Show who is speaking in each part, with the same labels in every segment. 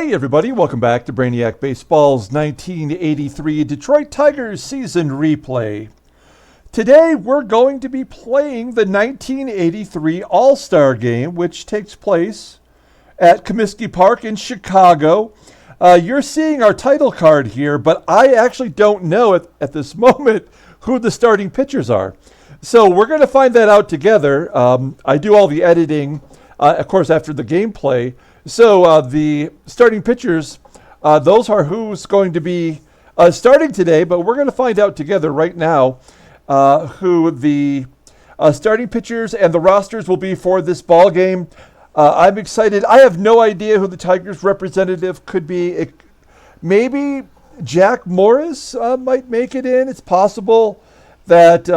Speaker 1: Hey everybody, welcome back to Brainiac Baseball's 1983 Detroit Tigers season replay. Today we're going to be playing the 1983 All-Star Game, which takes place at Comiskey Park in Chicago. You're seeing our title card here, but I actually don't know at this moment who the starting pitchers are. So we're going to find that out together. I do all the editing, of course, after the gameplay. So the starting pitchers, those are who's going to be starting today, but we're going to find out together right now who the starting pitchers and the rosters will be for this ball game. I'm excited. I have no idea who the Tigers representative could be. Maybe Jack Morris might make it in. It's possible that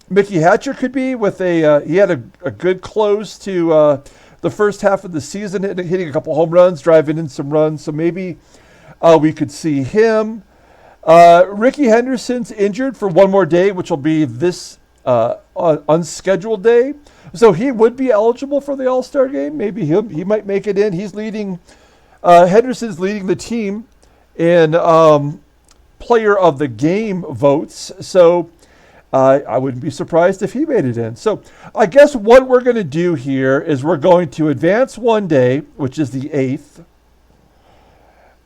Speaker 1: Mickey Hatcher could be with he had a good close to the first half of the season, hitting a couple home runs, driving in some runs. So maybe we could see him. Ricky Henderson's injured for one more day, which will be this unscheduled day. So he would be eligible for the All-Star game. Maybe he might make it in. He's leading. Henderson's leading the team in player of the game votes. So I wouldn't be surprised if he made it in. So I guess what we're going to do here is we're going to advance one day, which is the 8th.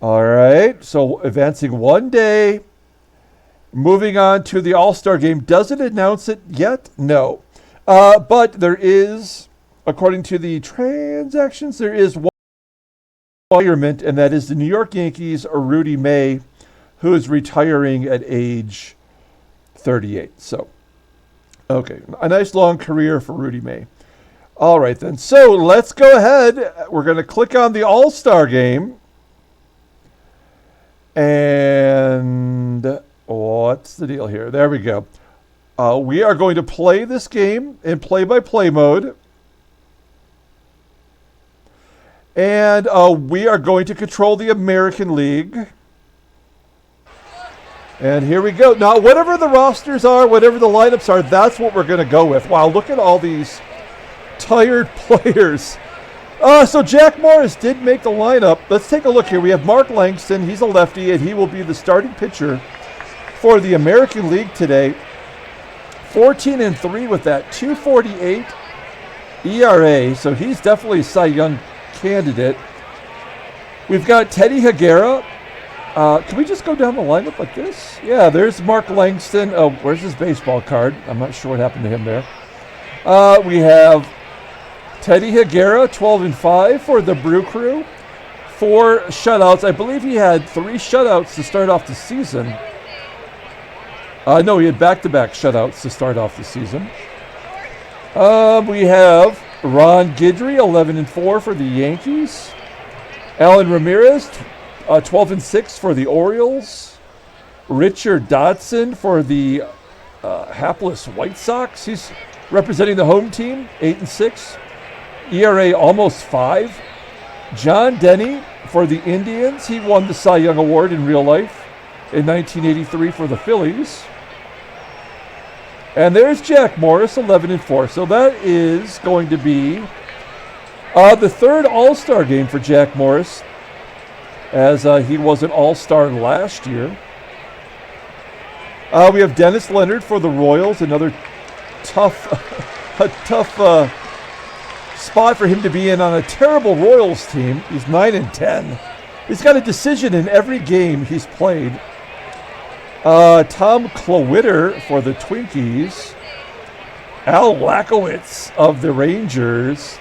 Speaker 1: All right, so advancing one day. Moving on to the All-Star Game. Does it announce it yet? No. But there is, according to the transactions, there is one retirement, and that is the New York Yankees' Rudy May, who is retiring at age 38. So, okay, a nice long career for Rudy May. All right, then. So let's go ahead. We're going to click on the All-Star Game. And what's the deal here? There we go. We are going to play this game in play-by-play mode. And we are going to control the American League. And here we go. Now, whatever the rosters are, whatever the lineups are, that's what we're going to go with. Wow, look at all these tired players. So Jack Morris did make the lineup. Let's take a look here. We have Mark Langston. He's a lefty, and he will be the starting pitcher for the American League today. 14-3 with that 2.48 ERA. So he's definitely a Cy Young candidate. We've got Teddy Higuera. Can we just go down the lineup like this? Yeah, there's Mark Langston. Oh, where's his baseball card? I'm not sure what happened to him there. We have Teddy Higuera, 12-5 for the Brew Crew. 4 shutouts. I believe he had 3 shutouts to start off the season. No, he had back-to-back shutouts to start off the season. We have Ron Guidry, 11-4 for the Yankees. Alan Ramirez, 12-6 for the Orioles. Richard Dodson for the hapless White Sox. He's representing the home team, 8-6. ERA almost 5. John Denny for the Indians. He won the Cy Young Award in real life in 1983 for the Phillies. And there's Jack Morris, 11-4. So that is going to be the third All-Star game for Jack Morris, as he was an All-Star last year. We have Dennis Leonard for the Royals, another tough spot for him to be in on a terrible Royals team. He's 9-10. He's got a decision in every game he's played. Tom Klowitter for the Twinkies. Al Lakowitz of the Rangers.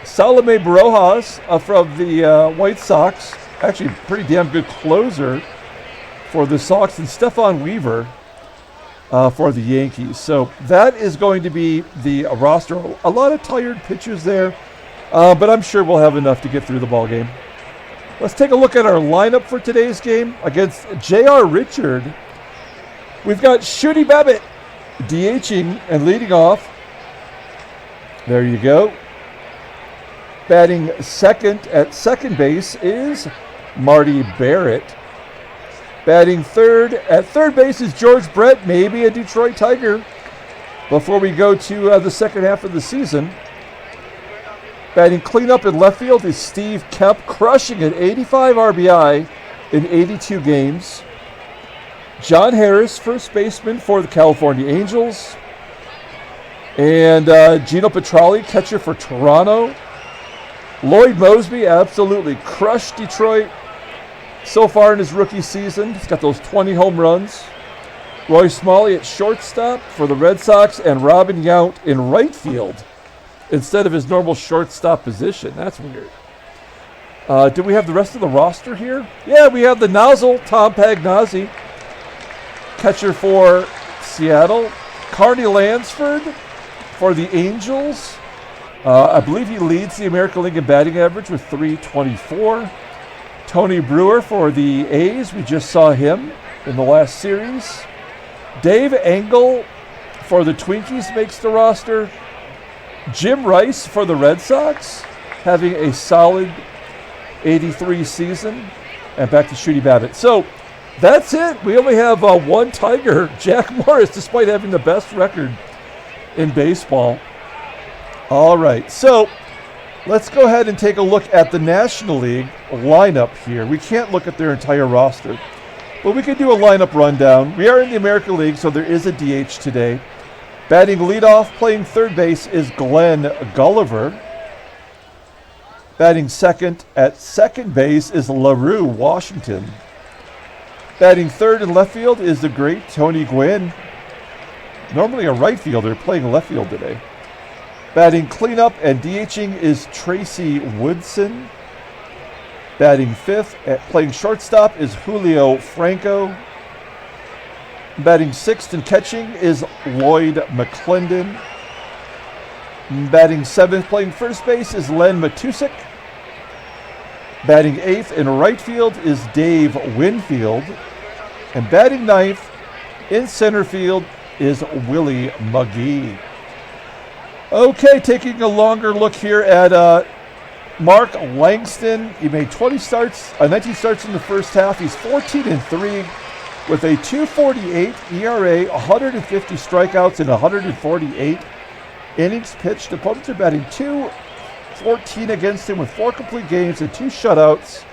Speaker 1: Salome Barojas from the White Sox. Actually, pretty damn good closer for the Sox. And Stephon Weaver for the Yankees. So that is going to be the roster. A lot of tired pitchers there, but I'm sure we'll have enough to get through the ball game. Let's take a look at our lineup for today's game against J.R. Richard. We've got Shooty Babitt DHing and leading off. There you go. Batting second at second base is Marty Barrett. Batting third at third base is George Brett, maybe a Detroit Tiger, before we go to the second half of the season. Batting cleanup in left field is Steve Kemp, crushing at 85 RBI in 82 games. John Harris, first baseman for the California Angels. And Geno Petralli, catcher for Toronto. Lloyd Moseby absolutely crushed Detroit so far in his rookie season. He's got those 20 home runs. Roy Smalley at shortstop for the Red Sox, and Robin Yount in right field instead of his normal shortstop position. That's weird. Do we have the rest of the roster here? Yeah, we have the nozzle, Tom Pagnozzi, catcher for Seattle. Carney Lansford for the Angels. I believe he leads the American League in batting average with .324. Tony Brewer for the A's. We just saw him in the last series. Dave Engel for the Twinkies makes the roster. Jim Rice for the Red Sox, having a solid 83 season. And back to Shooty Babitt. So that's it. We only have one Tiger, Jack Morris, despite having the best record in baseball. All right, so let's go ahead and take a look at the National League lineup here. We can't look at their entire roster, but we can do a lineup rundown. We are in the American League, so there is a DH today. Batting leadoff, playing third base, is Gulliver. Batting second at second base is LaRue, Washington. Batting third in left field is the great Tony Gwynn. Normally a right fielder, playing left field today. Batting cleanup and DHing is Tracy Woodson. Batting fifth, playing shortstop, is Julio Franco. Batting sixth and catching is Lloyd McClendon. Batting seventh, playing first base, is Len Matuszek. Batting eighth in right field is Dave Winfield. And batting ninth in center field is Willie McGee. Okay, taking a longer look here at Mark Langston. He made 19 starts in the first half. He's 14-3 with a .248 ERA, 150 strikeouts in 148 innings pitched. Opponents are batting .214 against him with 4 complete games and 2 shutouts.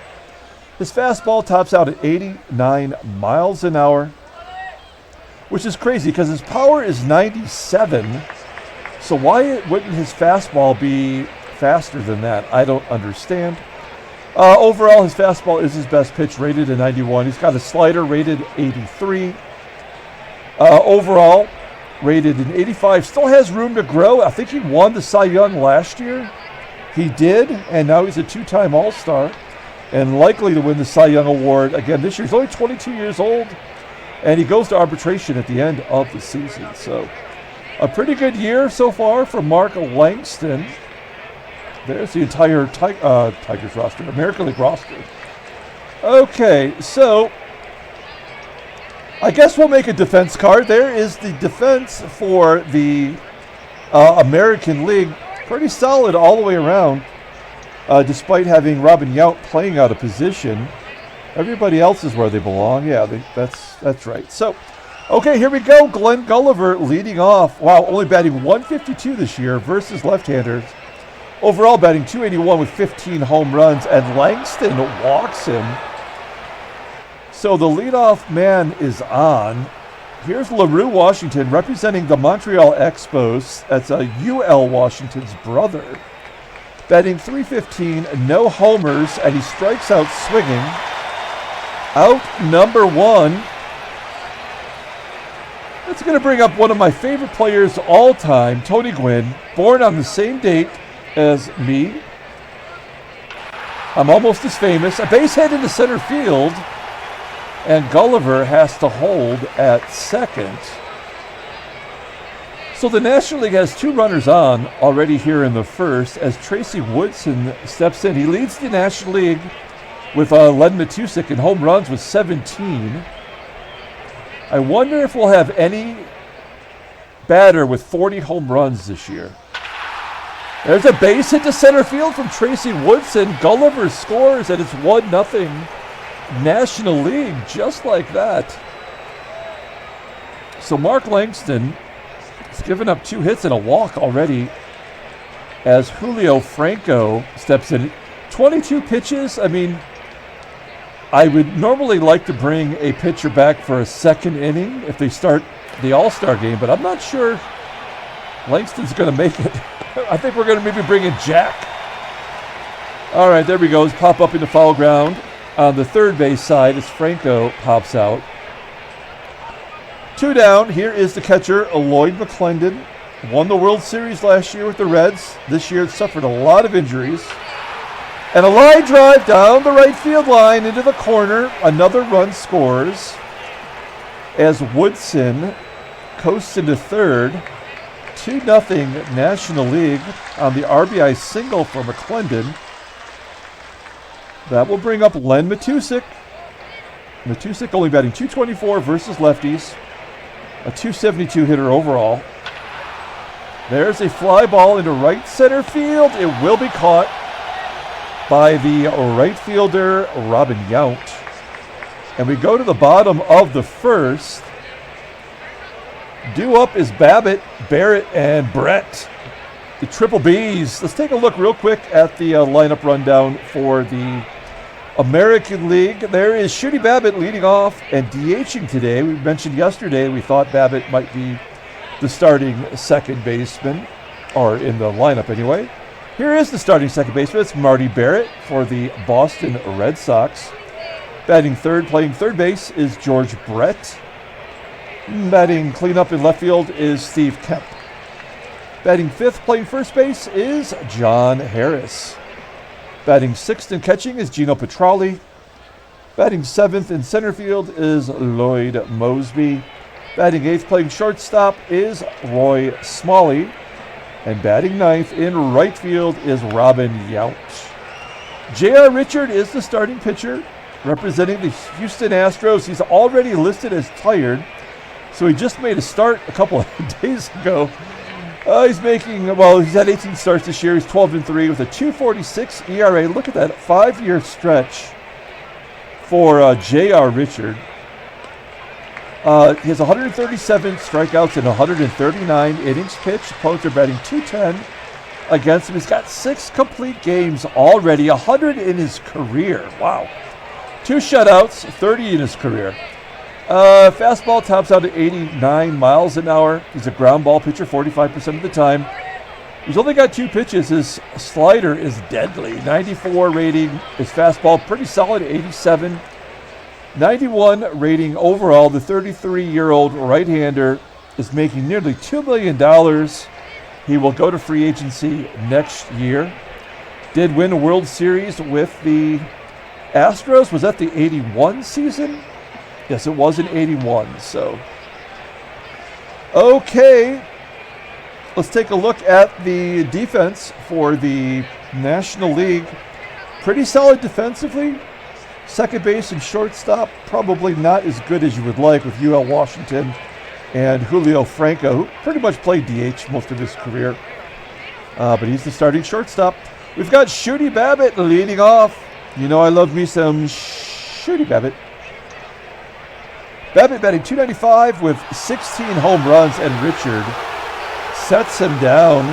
Speaker 1: His fastball tops out at 89 miles an hour, which is crazy because his power is 97. So why wouldn't his fastball be faster than that? I don't understand. Overall, his fastball is his best pitch, rated at 91. He's got a slider rated 83. Overall, rated an 85. Still has room to grow. I think he won the Cy Young last year. He did, and now he's a 2-time All-Star and likely to win the Cy Young Award again this year. He's only 22 years old, and he goes to arbitration at the end of the season. So a pretty good year so far for Mark Langston. There's the entire Tigers roster, American League roster. Okay, so I guess we'll make a defense card. There is the defense for the American League. Pretty solid all the way around, despite having Robin Yount playing out of position. Everybody else is where they belong. Yeah, that's right. So, okay, here we go. Glenn Gulliver leading off. Wow, only batting .152 this year versus left-handers. Overall batting .281 with 15 home runs, and Langston walks him. So the leadoff man is on. Here's LaRue, Washington, representing the Montreal Expos. That's UL Washington's brother. Batting .315, no homers, and he strikes out swinging. Out number one. That's going to bring up one of my favorite players all time, Tony Gwynn, born on the same date as me. I'm almost as famous. A base hit into center field, and Gulliver has to hold at second. So the National League has 2 runners on already here in the first as Tracy Woodson steps in. He leads the National League with Len Matuszek in home runs with 17. I wonder if we'll have any batter with 40 home runs this year. There's a base hit to center field from Tracy Woodson. Gulliver scores, and it's 1-0 National League, just like that. So Mark Langston has given up 2 hits and a walk already. as Julio Franco steps in. 22 pitches. I mean, I would normally like to bring a pitcher back for a second inning if they start the All-Star game, but I'm not sure Langston's going to make it. I think we're going to maybe bring in Jack. All right, there we go. Let's pop up into foul ground on the third base side as Franco pops out. 2 down. Here is the catcher, Lloyd McClendon. Won the World Series last year with the Reds. This year suffered a lot of injuries. And a line drive down the right field line into the corner. Another run scores as Woodson coasts into third. 2-0 National League on the RBI single for McClendon. That will bring up Len Matuszek. Matuszek only batting .224 versus lefties. A .272 hitter overall. There's a fly ball into right center field. It will be caught by the right fielder, Robin Yount. And we go to the bottom of the first. Due up is Babitt, Barrett, and Brett. The Triple Bs. Let's take a look real quick at the lineup rundown for the American League. There is Shooty Babitt leading off and DHing today. We mentioned yesterday we thought Babitt might be the starting second baseman, or in the lineup anyway. Here is the starting second baseman. It's Marty Barrett for the Boston Red Sox. Batting third, playing third base is George Brett. Batting cleanup in left field is Steve Kemp. Batting fifth, playing first base is John Harris. Batting sixth and catching is Geno Petralli. Batting seventh in center field is Lloyd Moseby. Batting eighth, playing shortstop is Roy Smalley. And batting ninth in right field is Robin Yount. J.R. Richard is the starting pitcher representing the Houston Astros. He's already listed as tired, so he just made a start a couple of days ago. He's had 18 starts this year. He's 12-3 with a 2.46 ERA. Look at that 5-year stretch for J.R. Richard. He has 137 strikeouts in 139 innings pitched. Opponents are batting .210 against him. He's got 6 complete games already, 100 in his career. Wow. 2 shutouts, 30 in his career. Fastball tops out at 89 miles an hour. He's a ground ball pitcher 45% of the time. He's only got 2 pitches. His slider is deadly. 94 rating. His fastball pretty solid, 87. 91 rating overall. The 33-year-old right-hander is making nearly $2 million. He will go to free agency next year. Did win a World Series with the Astros. Was that the 81 season? Yes, it was in 81. So, okay. Let's take a look at the defense for the National League. Pretty solid defensively. Second base and shortstop, probably not as good as you would like with UL Washington and Julio Franco, who pretty much played DH most of his career. But he's the starting shortstop. We've got Shooty Babitt leading off. You know I love me some Shooty Babitt. Babitt batting .295 with 16 home runs, and Richard sets him down.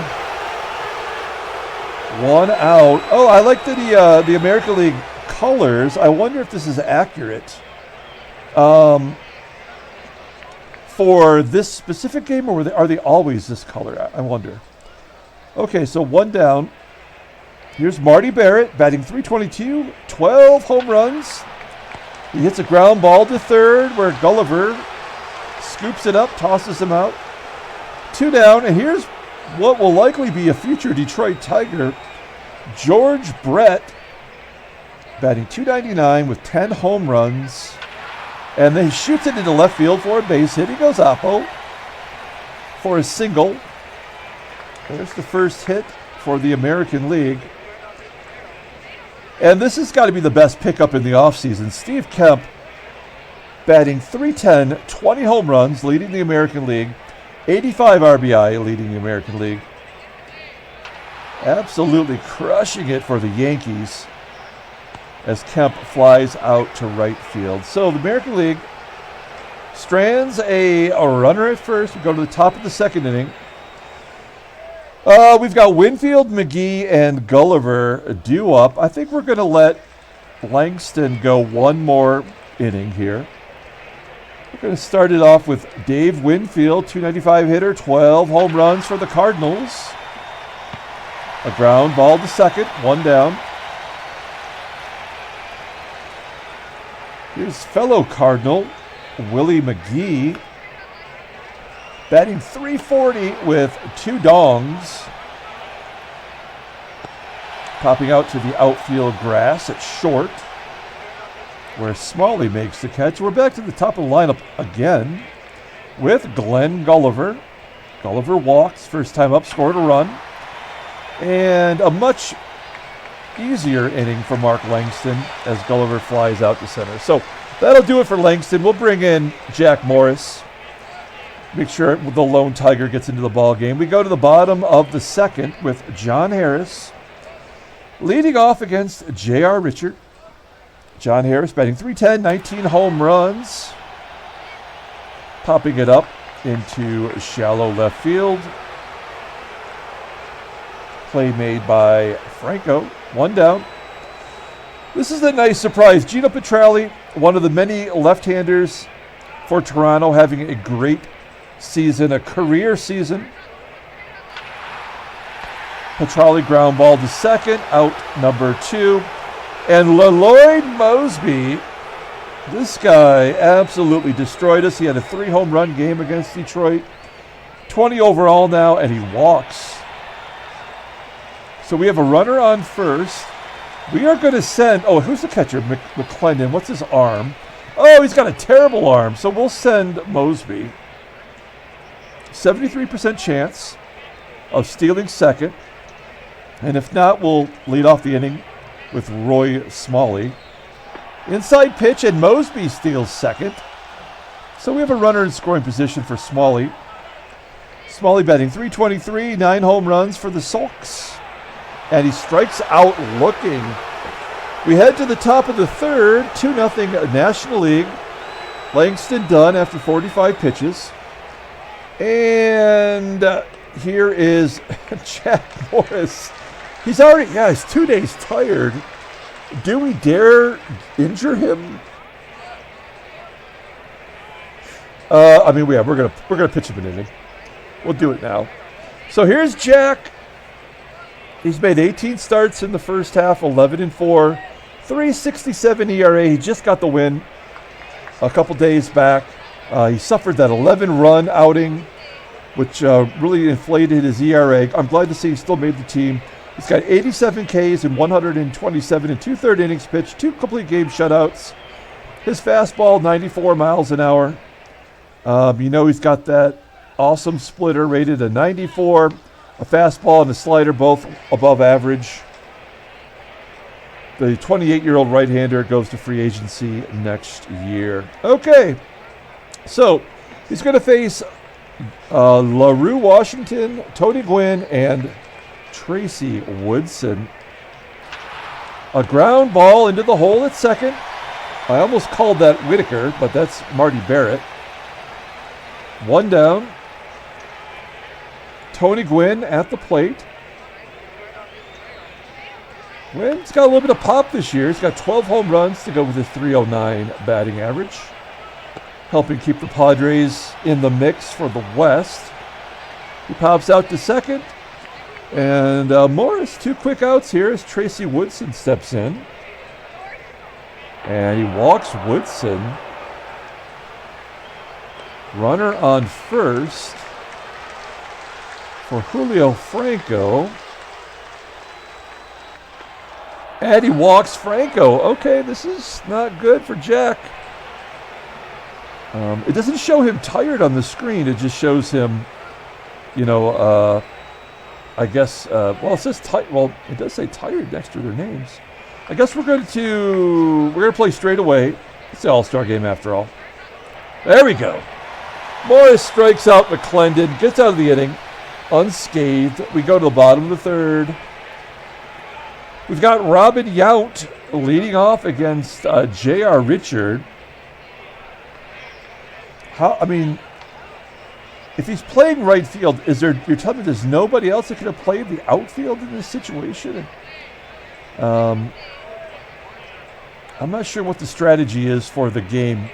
Speaker 1: 1 out. Oh, I like the American League colors. I wonder if this is accurate for this specific game, or are they always this color? I wonder. Okay, so 1 down. Here's Marty Barrett batting .322, 12 home runs. He hits a ground ball to third where Gulliver scoops it up, tosses him out. 2 down, and here's what will likely be a future Detroit Tiger, George Brett, batting .299 with 10 home runs. And then he shoots it into left field for a base hit. He goes oppo for a single. There's the first hit for the American League. And this has got to be the best pickup in the offseason. Steve Kemp batting .310, 20 home runs, leading the American League. 85 RBI, leading the American League. Absolutely crushing it for the Yankees as Kemp flies out to right field. So the American League strands a runner at first. We go to the top of the second inning. We've got Winfield, McGee, and Gulliver due up. I think we're going to let Langston go one more inning here. We're going to start it off with Dave Winfield, 295 hitter, 12 home runs for the Cardinals. A ground ball to second, one down. Here's fellow Cardinal, Willie McGee, batting .340 with 2 dongs. Popping out to the outfield grass at short, where Smalley makes the catch. We're back to the top of the lineup again with Glenn Gulliver. Gulliver walks, first time up, scored a run. And a much easier inning for Mark Langston as Gulliver flies out to center. So that'll do it for Langston. We'll bring in Jack Morris. Make sure the lone Tiger gets into the ball game. We go to the bottom of the second with John Harris leading off against J.R. Richard. John Harris batting .310, 19 home runs. Popping it up into shallow left field. Play made by Franco, one down. This is a nice surprise. Geno Petralli, one of the many left-handers for Toronto, having a great season, a career season. Petralli ground ball to second, out number 2. And Lloyd Moseby, this guy absolutely destroyed us. He had a 3 home run game against Detroit, 20 overall now, and he walks. So we have a runner on first. We are going to send, who's the catcher? McClendon. What's his arm? Oh, he's got a terrible arm. So we'll send Moseby. 73% chance of stealing second. And if not, we'll lead off the inning with Roy Smalley. Inside pitch, and Moseby steals second. So we have a runner in scoring position for Smalley. Smalley batting .323, 9 home runs for the Sulks. And he strikes out looking. We head to the top of the third, 2-0 National League. Langston done after 45 pitches. And here is Jack Morris. He's 2 days tired. Do we dare injure him? We're gonna pitch him an inning. We'll do it now. So here's Jack. He's made 18 starts in the first half, 11-4, 3.67 ERA. He just got the win a couple days back. He suffered that 11-run outing, which really inflated his ERA. I'm glad to see he still made the team. He's got 87 Ks in 127 and 2/3 innings pitched, 2 complete game shutouts. His fastball, 94 miles an hour. He's got that awesome splitter rated a 94. A fastball and a slider, both above average. The 28-year-old right-hander goes to free agency next year. Okay, so he's going to face LaRue, Washington, Tony Gwynn, and Tracy Woodson. A ground ball into the hole at second. I almost called that Whitaker, but that's Marty Barrett. One down. Tony Gwynn at the plate. Gwynn's got a little bit of pop this year. He's got 12 home runs to go with his .309 batting average, helping keep the Padres in the mix for the West. He pops out to second. And Morris, 2 quick outs here as Tracy Woodson steps in. And he walks Woodson. Runner on first for Julio Franco. And he walks Franco. Okay, this is not good for Jack. It doesn't show him tired on the screen. It just shows him, it says tired. Well, it does say tired next to their names. I guess we're going to play straight away. It's the All-Star game after all. There we go. Morris strikes out McClendon, gets out of the inning unscathed. We go to the bottom of the third. We've got Robin Yount leading off against J.R. Richard. if he's playing right field, you're telling me there's nobody else that could have played the outfield in this situation? I'm not sure what the strategy is for the game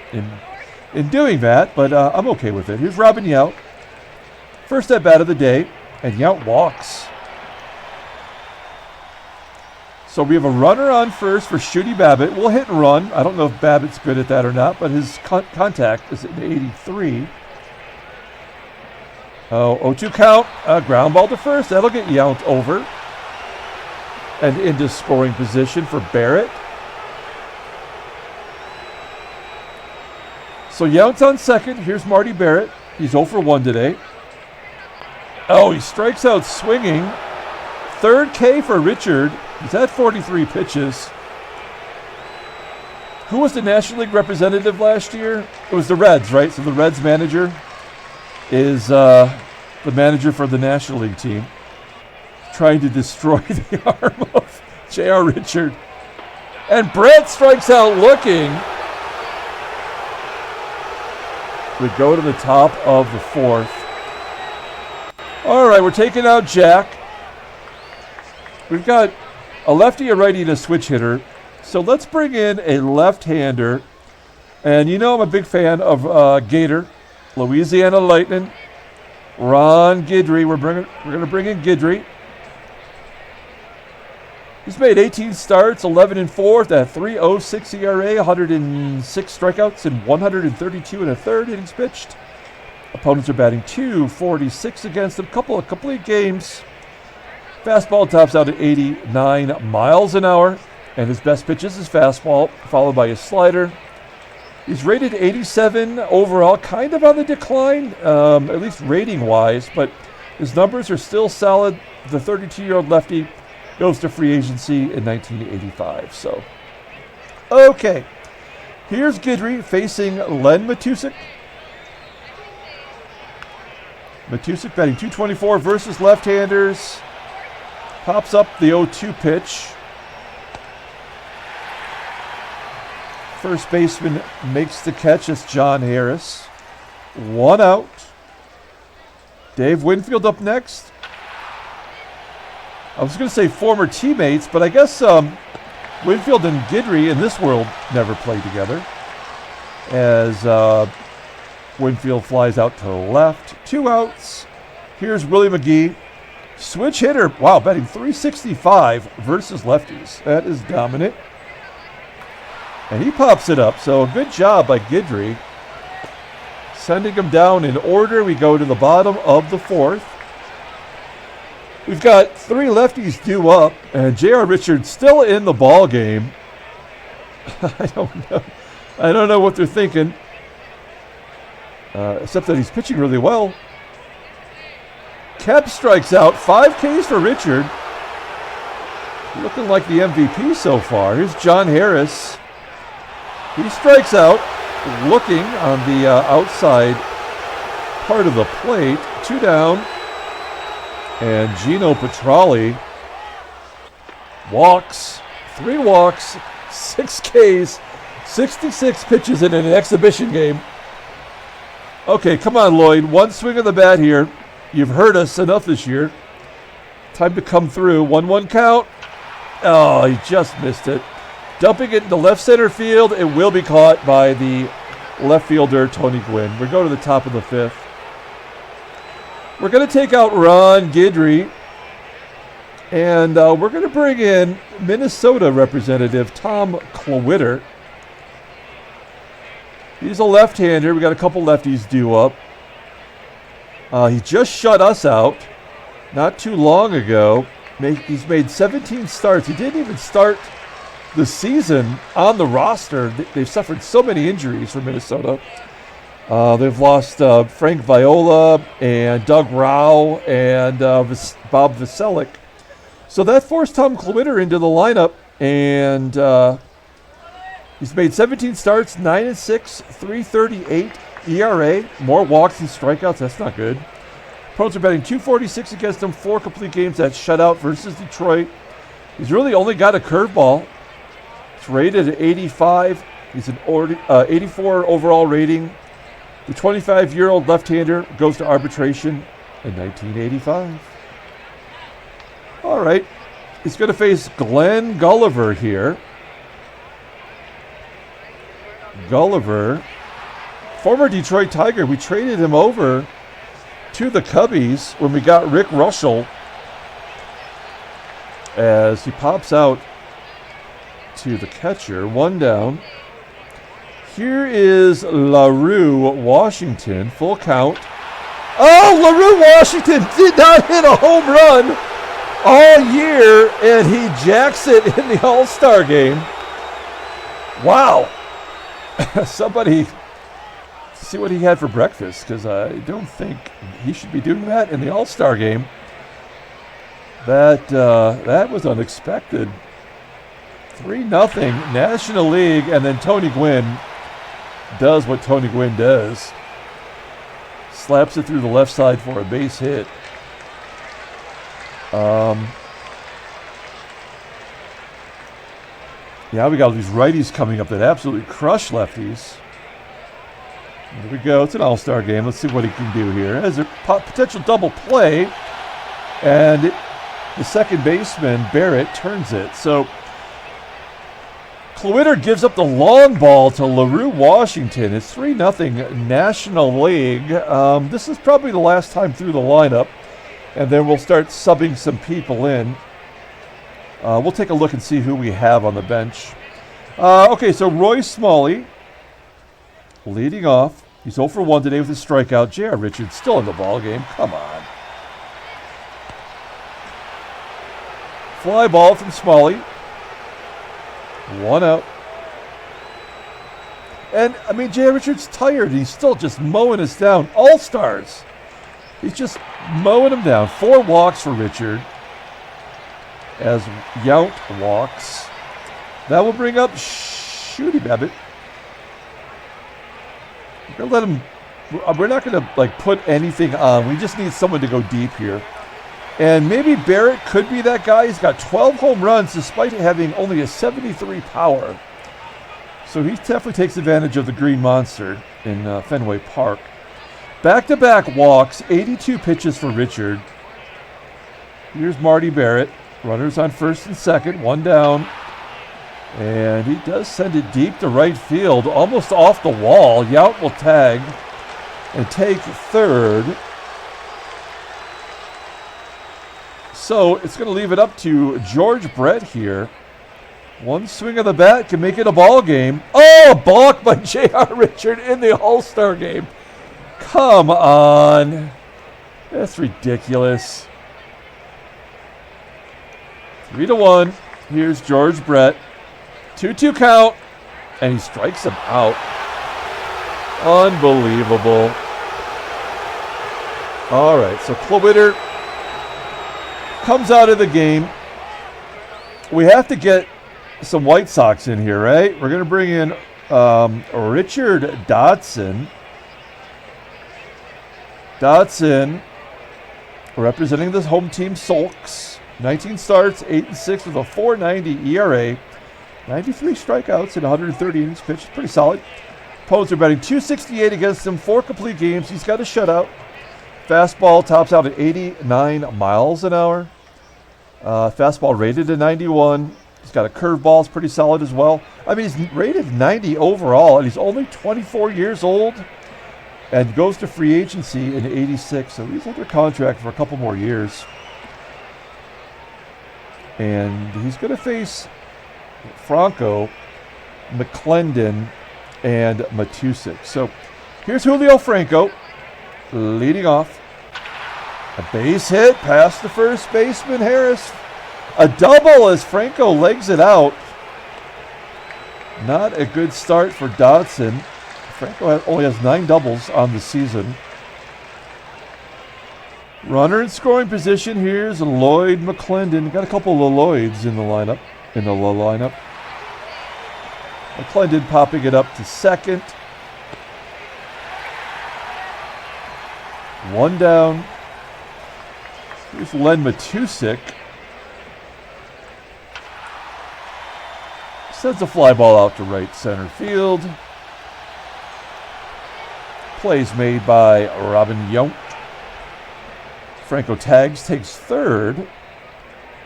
Speaker 1: in doing that, but I'm okay with it. Here's Robin Yount. First at bat of the day, and Yount walks. So we have a runner on first for Shooty Babitt. We'll hit and run. I don't know if Babitt's good at that or not, but his contact is at 83. 0-2 count. Ground ball to first. That'll get Yount over. And into scoring position for Barrett. So Yount's on second. Here's Marty Barrett. He's 0 for 1 today. Oh, he strikes out swinging. Third K for Richard. He's had 43 pitches. Who was the National League representative last year? It was the Reds, right? So the Reds manager is the manager for the National League team. Trying to destroy the arm of J.R. Richard. And Brett strikes out looking. We go to the top of the fourth. All right, we're taking out Jack. We've got a lefty, a righty, and a switch hitter. So let's bring in a left-hander. And you know I'm a big fan of Gator, Louisiana Lightning, Ron Guidry. We're going to bring in Guidry. He's made 18 starts, 11 and 4, that 3.06 ERA, 106 strikeouts, and 132 and a third innings pitched. Opponents are batting .246 against him. Couple of complete games. Fastball tops out at 89 miles an hour, and his best pitch is his fastball, followed by his slider. He's rated 87 overall, kind of on the decline, at least rating-wise, but his numbers are still solid. The 32-year-old lefty goes to free agency in 1985. So, okay. Here's Guidry facing Len Matuszek. Matuszek batting .224 versus left-handers. Pops up the 0-2 pitch. First baseman makes the catch. It's John Harris. 1 out. Dave Winfield up next. I was going to say former teammates, but I guess Winfield and Guidry in this world never played together. As Winfield flies out to the left. 2 outs. Here's Willie McGee. Switch hitter. Wow, batting .365 versus lefties. That is dominant. And he pops it up. So a good job by Guidry. Sending him down in order. We go to the bottom of the fourth. We've got 3 lefties due up, and J.R. Richards still in the ball game. I don't know what they're thinking, except that he's pitching really well. Kemp strikes out. 5 Ks for Richard. Looking like the MVP so far. Here's John Harris. He strikes out, looking on the outside part of the plate. 2 down. And Geno Petralli walks, 3 walks, 6 Ks, 66 pitches in an exhibition game. Okay, come on, Lloyd. 1 swing of the bat here. You've hurt us enough this year. Time to come through. 1-1 count. Oh, he just missed it. Dumping it into left center field. It will be caught by the left fielder, Tony Gwynn. We go to the top of the 5th. We're going to take out Ron Guidry, and we're going to bring in Minnesota representative Tom Klowitter. He's a left-hander. We got a couple lefties due up. He just shut us out not too long ago. He's made 17 starts. He didn't even start the season on the roster. They've suffered so many injuries for Minnesota. They've lost Frank Viola and Doug Rao and Bob Vaselik. So that forced Tom Klowitter into the lineup, and he's made 17 starts, 9-6, 3.38 ERA. More walks than strikeouts. That's not good. Opponents are batting .246 against him. 4 complete games. That's shutout versus Detroit. He's really only got a curveball. It's rated at 85. He's an 84 overall rating. The 25-year-old left-hander goes to arbitration in 1985. All right. He's going to face Gulliver here. Gulliver, former Detroit Tiger. We traded him over to the Cubbies when we got Rick Russell, as he pops out to the catcher. One down. Here is LaRue, Washington. Full count. Oh, LaRue, Washington did not hit a home run all year, and he jacks it in the All-Star game. Wow. Somebody see what he had for breakfast, because I don't think he should be doing that in the All-Star game. That was unexpected. 3-0 National League, and then Tony Gwynn does what Tony Gwynn does. Slaps it through the left side for a base hit. Yeah, we got all these righties coming up that absolutely crush lefties. Here we go. It's an all-star game. Let's see what he can do here. As a potential double play, and the second baseman, Barrett, turns it. So Cluitter gives up the long ball to LaRue, Washington. It's 3-0 National League. This is probably the last time through the lineup, and then we'll start subbing some people in. We'll take a look and see who we have on the bench. Okay, so Roy Smalley leading off. He's 0 for 1 today with his strikeout. J.R. Richards still in the ball game. Come on. Fly ball from Smalley. 1 out. And, I mean, J.R. Richards tired. He's still just mowing us down. All-stars. He's just mowing them down. 4 walks for Richard, as Yount walks. That will bring up Shooty Babitt. We're not going to put anything on. We just need someone to go deep here. And maybe Barrett could be that guy. He's got 12 home runs despite having only a 73 power. So he definitely takes advantage of the Green Monster in Fenway Park. Back-to-back walks, 82 pitches for Richard. Here's Marty Barrett. Runners on first and second, 1 down. And he does send it deep to right field, almost off the wall. Yount will tag and take third. So it's going to leave it up to George Brett here. One swing of the bat can make it a ball game. Oh, a balk by J.R. Richard in the All-Star game. Come on. That's ridiculous. 3-1. Here's George Brett. 2-2 count. And he strikes him out. Unbelievable. All right, so Cluitter comes out of the game. We have to get some White Sox in here, right? We're going to bring in Richard Dodson. Dodson representing the home team Sulks. 19 starts, 8-6 with a 4.90 ERA. 93 strikeouts and 130 innings pitched. Pretty solid. Opponents are batting .268 against him. 4 complete games. He's got a shutout. Fastball tops out at 89 miles an hour. Fastball rated at 91. He's got a curveball. It's pretty solid as well. I mean, he's rated 90 overall, and he's only 24 years old and goes to free agency in 86. So he's under contract for a couple more years. And he's going to face Franco, McClendon, and Matuszek. So here's Julio Franco leading off. A base hit past the first baseman, Harris. A double as Franco legs it out. Not a good start for Dodson. Franco only has 9 doubles on the season. Runner in scoring position. Here's Lloyd McClendon. Got a couple of Lloyds in the lineup. McClendon popping it up to second. 1 down. Here's Len Matuszek. Sends a fly ball out to right center field. Plays made by Robin Yount. Franco tags, takes third.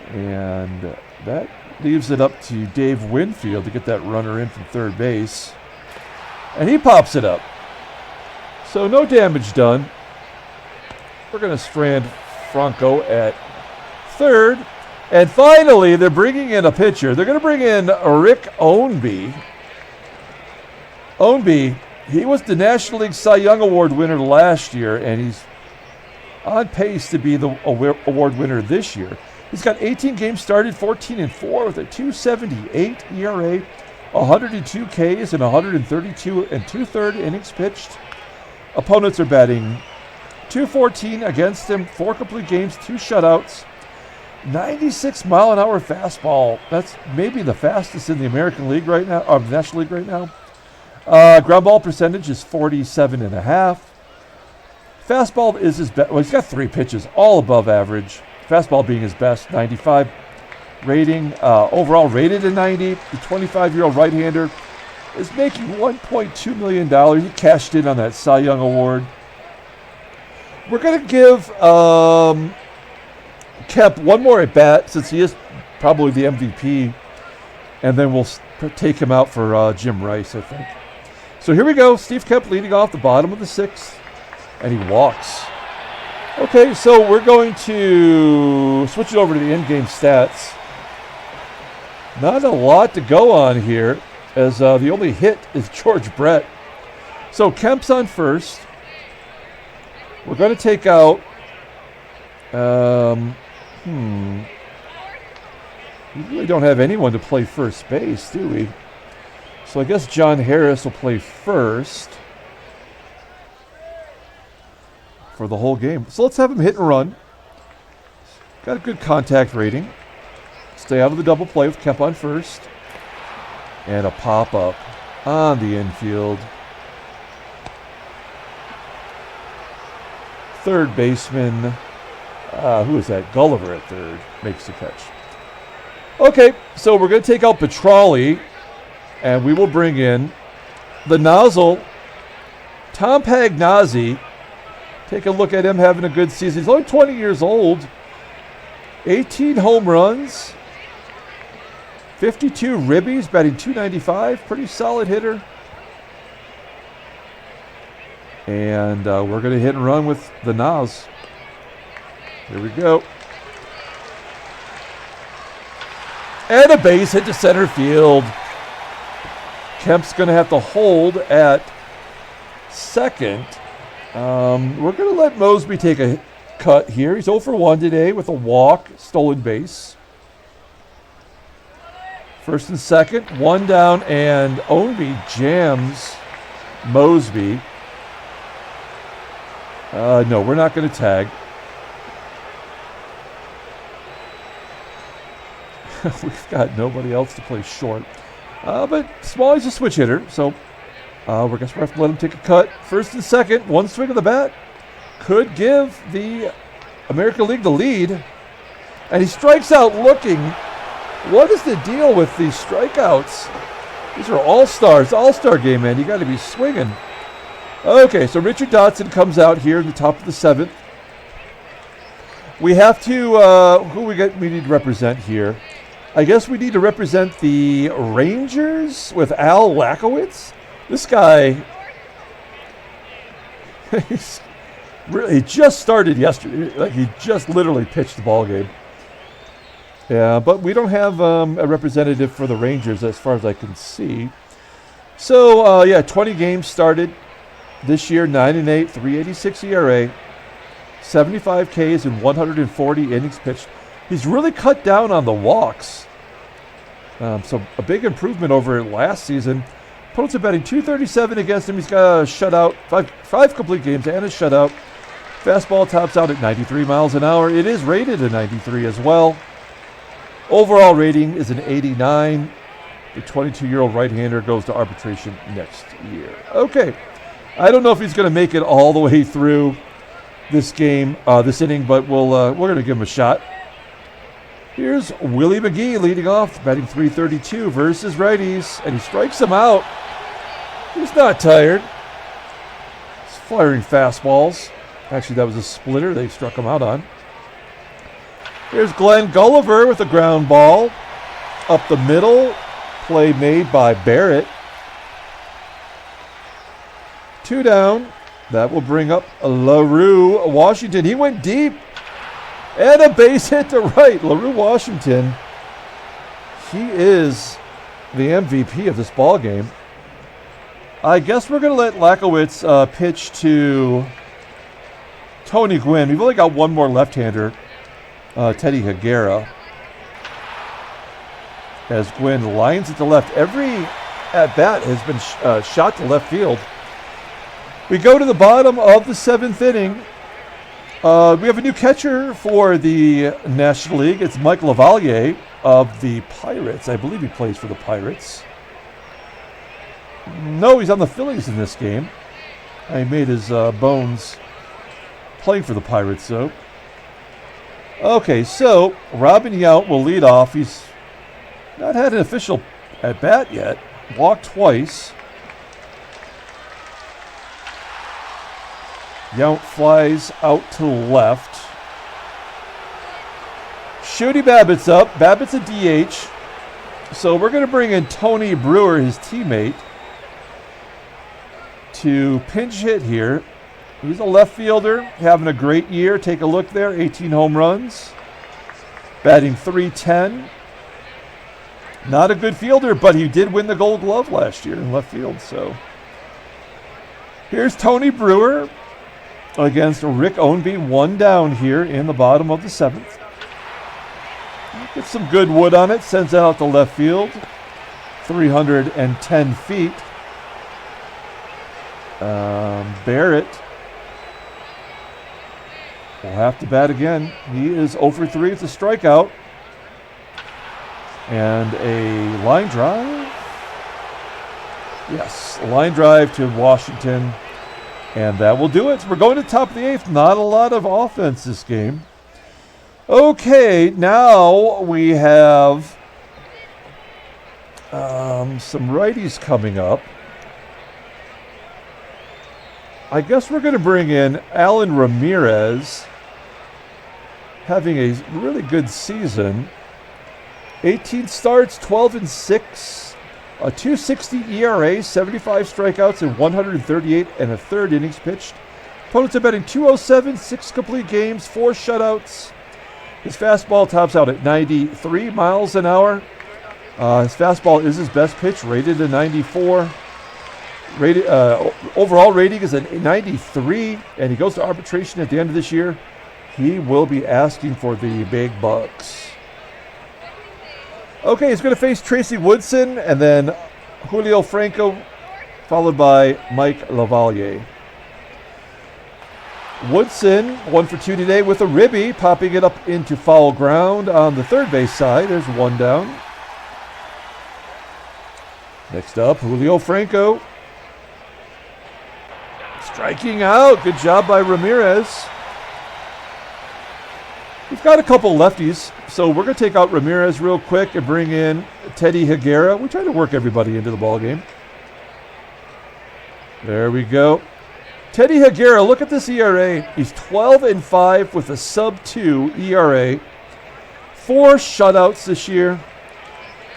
Speaker 1: And that leaves it up to Dave Winfield to get that runner in from third base. And he pops it up. So no damage done. We're going to strand Franco at third. And finally, they're bringing in a pitcher. They're going to bring in Rick Ownby. Ownby, he was the National League Cy Young Award winner last year, and he's on pace to be the award winner this year. He's got 18 games started, 14-4 with a 2.78 ERA, 102 Ks, and 132 2/3 innings pitched. Opponents are batting .214 against him, 4 complete games, 2 shutouts, 96-mile-an-hour fastball. That's maybe the fastest in the American League right now, or the National League right now. Ground ball percentage is 47.5. Fastball is his best. Well, he's got 3 pitches, all above average. Fastball being his best, 95 rating. Overall rated a 90. The 25-year-old right-hander is making $1.2 million. He cashed in on that Cy Young Award. We're going to give Kemp one more at bat since he is probably the MVP, and then we'll take him out for Jim Rice, I think. So here we go. Steve Kemp leading off the bottom of the 6th, and he walks. Okay, so we're going to switch it over to the in-game stats. Not a lot to go on here, as the only hit is George Brett. So Kemp's on first. We're going to take out, we really don't have anyone to play first base, do we? So I guess John Harris will play first for the whole game. So let's have him hit and run. Got a good contact rating. Stay out of the double play with Kemp on first. And a pop-up on the infield. Third baseman, who is that? Gulliver at third makes the catch. Okay, so we're going to take out Petralli, and we will bring in the nozzle, Tom Pagnozzi. Take a look at him having a good season. He's only 20 years old. 18 home runs, 52 ribbies, batting .295. Pretty solid hitter. And we're going to hit and run with the Nas. Here we go. And a base hit to center field. Kemp's going to have to hold at second. We're going to let Moseby take a cut here. He's 0 for 1 today with a walk, stolen base. First and second, one down, and Ownby jams Moseby. No, we're not going to tag. We've got nobody else to play short. But Smalley's a switch hitter, so we're going to have to let him take a cut. First and second, one swing of the bat could give the American League the lead. And he strikes out looking. What is the deal with these strikeouts? These are all-stars, all-star game, man. You got to be swinging. Okay, so Richard Dotson comes out here in the top of the 7th. We have to, who we need to represent here? I guess we need to represent the Rangers with Al Lakowitz. This guy, he just started yesterday. Like, he just literally pitched the ball game. Yeah, but we don't have a representative for the Rangers as far as I can see. So, 20 games started this year, 9-8, 3.86 ERA, 75 Ks and 140 innings pitched. He's really cut down on the walks. So a big improvement over last season. Opponents are batting .237 against him. He's got a shutout, five complete games and a shutout. Fastball tops out at 93 miles an hour. It is rated a 93 as well. Overall rating is an 89. The 22-year-old right-hander goes to arbitration next year. Okay. I don't know if he's going to make it all the way through this game, this inning, but we're going to give him a shot. Here's Willie McGee leading off, batting .332 versus righties, and he strikes him out. He's not tired. His firing fastballs. Actually, that was a splitter they struck him out on. Here's Gulliver with a ground ball. Up the middle. Play made by Barrett. 2 down. That will bring up LaRue Washington. He went deep. And a base hit to right. LaRue Washington. He is the MVP of this ball game. I guess we're going to let Lackowitz pitch to Tony Gwynn. We've only got one more left-hander, Teddy Higuera. As Gwynn lines it to left. Every at-bat has been shot to left field. We go to the bottom of the 7th inning. We have a new catcher for the National League. It's Mike Lavalier of the Pirates. I believe he plays for the Pirates. No, he's on the Phillies in this game. He made his bones playing for the Pirates, though. Okay, so Robin Yount will lead off. He's not had an official at-bat yet. Walked twice. Yount flies out to left. Shooty Babbitt's up. Babbitt's a DH. So we're going to bring in Tony Brewer, his teammate, to pinch hit here. He's a left fielder, having a great year. Take a look there, 18 home runs. Batting .310. Not a good fielder, but he did win the Gold Glove last year in left field. So here's Tony Brewer against Rick Ownby, 1 down here in the bottom of the 7th. Gets some good wood on it, sends it out to left field. 310 feet. Barrett will have to bat again. He is 0 for 3. It's a strikeout. And a line drive. Yes, a line drive to Washington. And that will do it. We're going to the top of the 8th. Not a lot of offense this game. Okay, now we have some righties coming up. I guess we're going to bring in Alan Ramirez, having a really good season. 18 starts, 12-6, a 2.60 ERA, 75 strikeouts, and 138 and a third innings pitched. Opponents are batting .207, 6 complete games, 4 shutouts. His fastball tops out at 93 miles an hour. His fastball is his best pitch, rated a 94. Overall rating is a 93, and he goes to arbitration at the end of this year. He will be asking for the big bucks. Okay, he's going to face Tracy Woodson, and then Julio Franco, followed by Mike Lavalier. Woodson, 1 for 2 today with a ribby, popping it up into foul ground on the third base side. There's 1 down. Next up, Julio Franco. Striking out. Good job by Ramirez. We've got a couple lefties, so we're going to take out Ramirez real quick and bring in Teddy Higuera. We try to work everybody into the ballgame. There we go. Teddy Higuera, look at this ERA. He's 12-5 with a sub-2 ERA. 4 shutouts this year.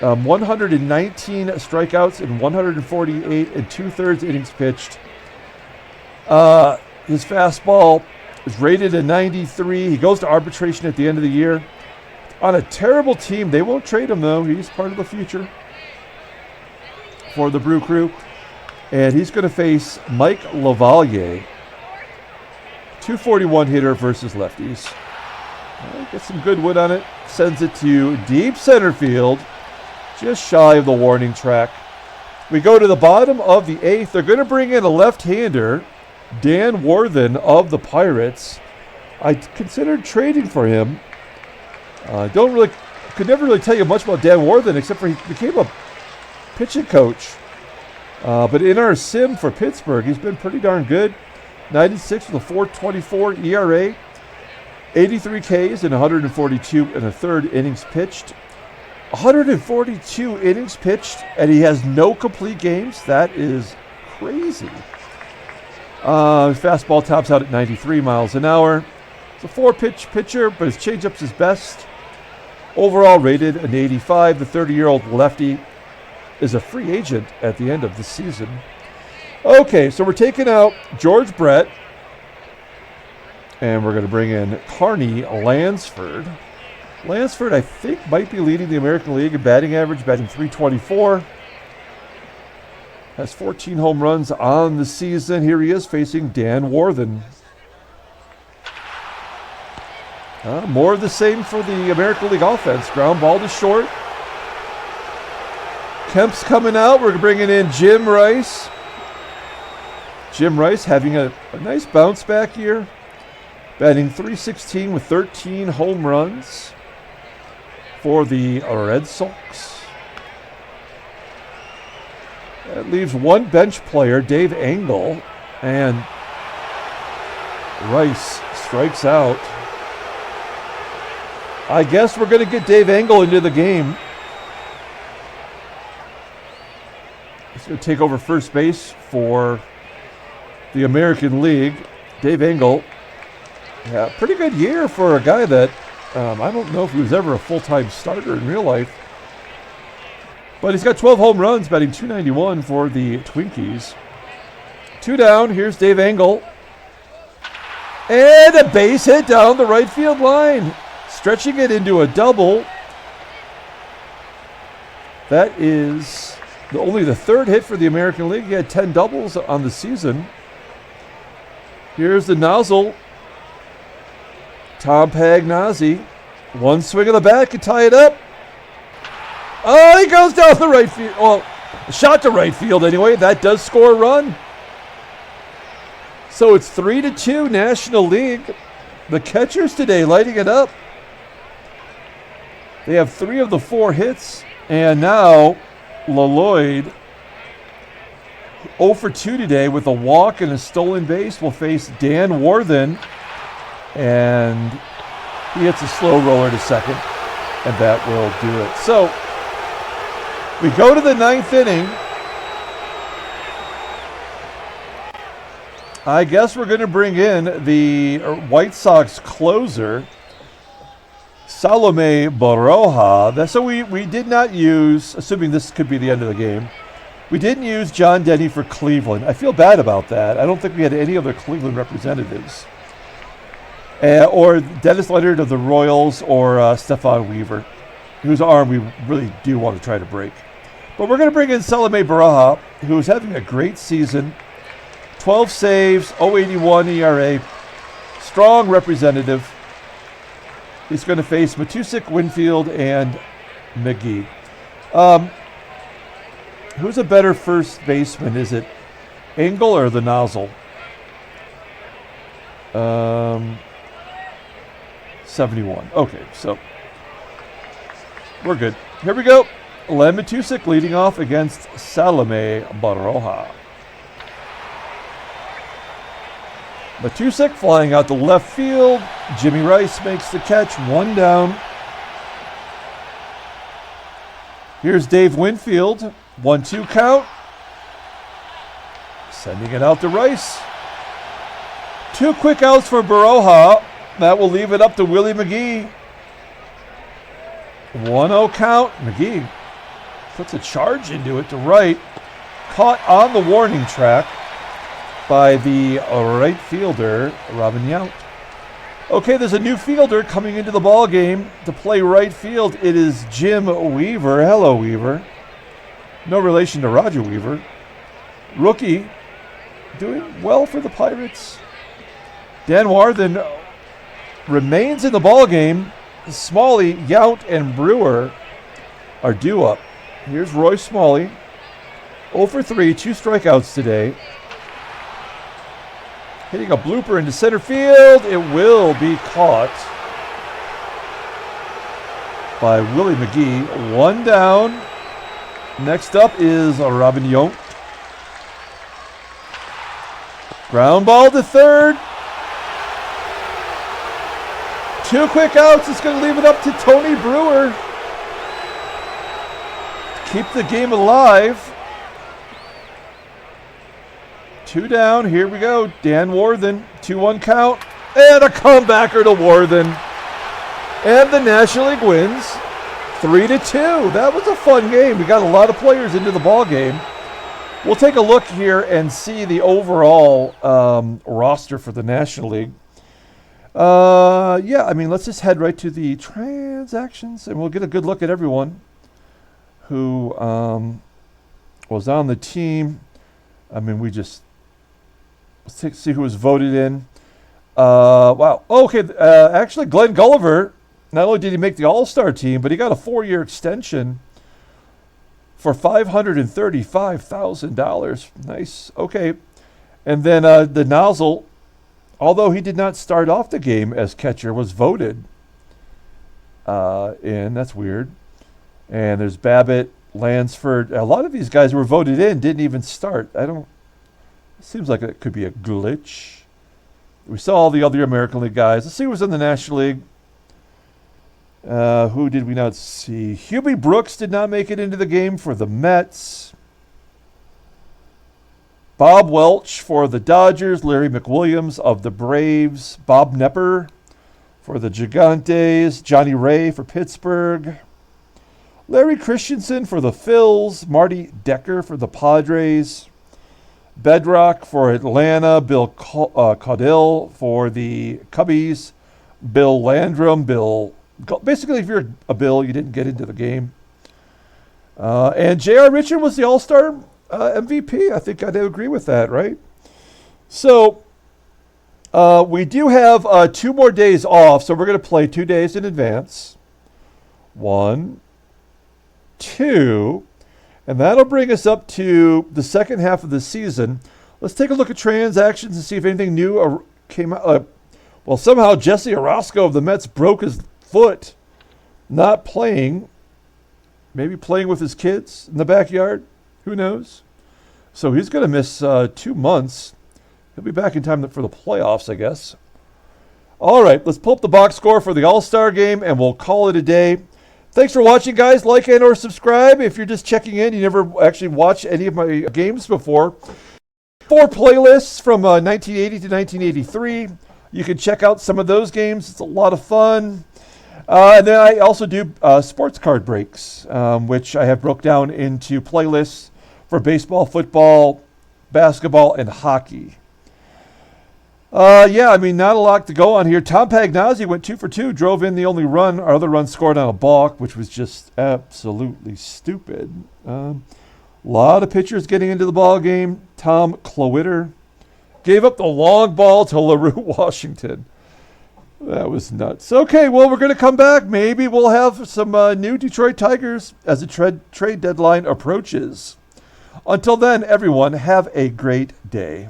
Speaker 1: 119 strikeouts and 148 and 2/3 innings pitched. His fastball is rated a 93. He goes to arbitration at the end of the year. On a terrible team. They won't trade him, though. He's part of the future for the Brew Crew. And he's going to face Mike Lavalier. 241 hitter versus lefties. Get some good wood on it. Sends it to deep center field. Just shy of the warning track. We go to the bottom of the 8th. They're going to bring in a left-hander, Dan Worthen of the Pirates. I considered trading for him. Could never really tell you much about Dan Worthen except for he became a pitching coach. But in our sim for Pittsburgh, he's been pretty darn good. 96 with a 4.24 ERA, 83 Ks and 142 and a third innings pitched. 142 innings pitched, and he has no complete games. That is crazy. Fastball tops out at 93 miles an hour. It's a 4-pitch pitcher, but his changeup's his best. Overall rated an 85. The 30-year-old lefty is a free agent at the end of the season. Okay, so we're taking out George Brett, and we're going to bring in Carney Lansford. Lansford, I think, might be leading the American League in batting average, batting .324. Has 14 home runs on the season. Here he is facing Dan Warthen. More of the same for the American League offense. Ground ball to short. Kemp's coming out. We're bringing in Jim Rice. Jim Rice having a nice bounce back year. Batting .316 with 13 home runs for the Red Sox. That leaves one bench player, Dave Engel, and Rice strikes out. I guess we're going to get Dave Engel into the game. He's going to take over first base for the American League. Dave Engel, yeah, pretty good year for a guy that I don't know if he was ever a full-time starter in real life. But he's got 12 home runs, batting .291 for the Twinkies. 2 down, here's Dave Engel. And a base hit down the right field line. Stretching it into a double. That is only the 3rd hit for the American League. He had 10 doubles on the season. Here's the nozzle. Tom Pagnozzi. One swing of the bat can tie it up. Oh, he goes down the right field. Well, shot to right field anyway. That does score a run. So it's 3-2 National League. The catchers today lighting it up. They have 3 of the 4 hits. And now Lloyd, 0 for 2 today with a walk and a stolen base, will face Dan Warthen. And he hits a slow roller to second. And that will do it. So we go to the 9th inning. I guess we're going to bring in the White Sox closer, Salome Baroja. So we did not use, assuming this could be the end of the game, we didn't use John Denny for Cleveland. I feel bad about that. I don't think we had any other Cleveland representatives. Or Dennis Leonard of the Royals, or Stephon Weaver, whose arm we really do want to try to break. But we're going to bring in Salome Baroja, who is having a great season. 12 saves, 0.81 ERA, strong representative. He's going to face Matuszek, Winfield, and McGee. Who's a better first baseman? Is it Engel or the nozzle? 71. Okay, so we're good. Here we go. Len Matuszek leading off against Salome Baroja. Matuszek flying out to left field. Jimmy Rice makes the catch. 1 down. Here's Dave Winfield. 1-2 count. Sending it out to Rice. 2 quick outs for Baroja. That will leave it up to Willie McGee. 1-0 count. McGee puts a charge into it to right. Caught on the warning track by the right fielder, Robin Yount. Okay, there's a new fielder coming into the ball game to play right field. It is Jim Weaver. Hello, Weaver. No relation to Roger Weaver. Rookie, doing well for the Pirates. Dan Warthen remains in the ball game. Smalley, Yount, and Brewer are due up. Here's Roy Smalley. 0 for 3, 2 strikeouts today. Hitting a blooper into center field. It will be caught by Willie McGee. 1 down. Next up is Robin Yount. Ground ball to third. 2 quick outs. It's going to leave it up to Tony Brewer to keep the game alive. 2 down. Here we go. Dan Worthen, 2-1 count. And a comebacker to Worthen. And the National League wins 3-2. That was a fun game. We got a lot of players into the ball game. We'll take a look here and see the overall roster for the National League. Yeah, I mean, let's just head right to the transactions, and we'll get a good look at everyone who was on the team. I mean, let's see who was voted in. Wow. Okay, actually, Glenn Gulliver, not only did he make the All-Star team, but he got a 4-year extension for $535,000. Nice. Okay. And then the Nozzle, although he did not start off the game as catcher, was voted in. That's weird. And there's Babitt, Lansford. A lot of these guys who were voted in didn't even start. It seems like it could be a glitch. We saw all the other American League guys. Let's see who was in the National League. Who did we not see? Hubie Brooks did not make it into the game for the Mets. Bob Welch for the Dodgers. Larry McWilliams of the Braves. Bob Nepper for the Gigantes. Johnny Ray for Pittsburgh. Larry Christensen for the Phils. Marty Decker for the Padres. Bedrock for Atlanta. Bill Caudill for the Cubbies. Bill Landrum. Basically, if you're a Bill, you didn't get into the game. And J.R. Richard was the All-Star MVP. I think I'd agree with that, right? So we do have 2 more days off, so we're going to play 2 days in advance. 1, 2, and that'll bring us up to the second half of the season. Let's take a look at transactions and see if anything new came out. Well, somehow Jesse Orozco of the Mets broke his foot, not playing, maybe playing with his kids in the backyard. Who knows? So he's going to miss 2 months. He'll be back in time for the playoffs, I guess. All right, let's pull up the box score for the All-Star game, and we'll call it a day. Thanks for watching, guys. Like and or subscribe. If you're just checking in, you never actually watched any of my games before. 4 playlists from 1980 to 1983. You can check out some of those games. It's a lot of fun. And then I also do sports card breaks, which I have broke down into playlists for baseball, football, basketball, and hockey. Yeah, I mean, not a lot to go on here. Tom Pagnozzi went 2 for 2, drove in the only run. Our other run scored on a balk, which was just absolutely stupid. A lot of pitchers getting into the ball game. Tom Klowitter gave up the long ball to LaRue Washington. That was nuts. Okay, well, we're going to come back. Maybe we'll have some new Detroit Tigers as the trade deadline approaches. Until then, everyone, have a great day.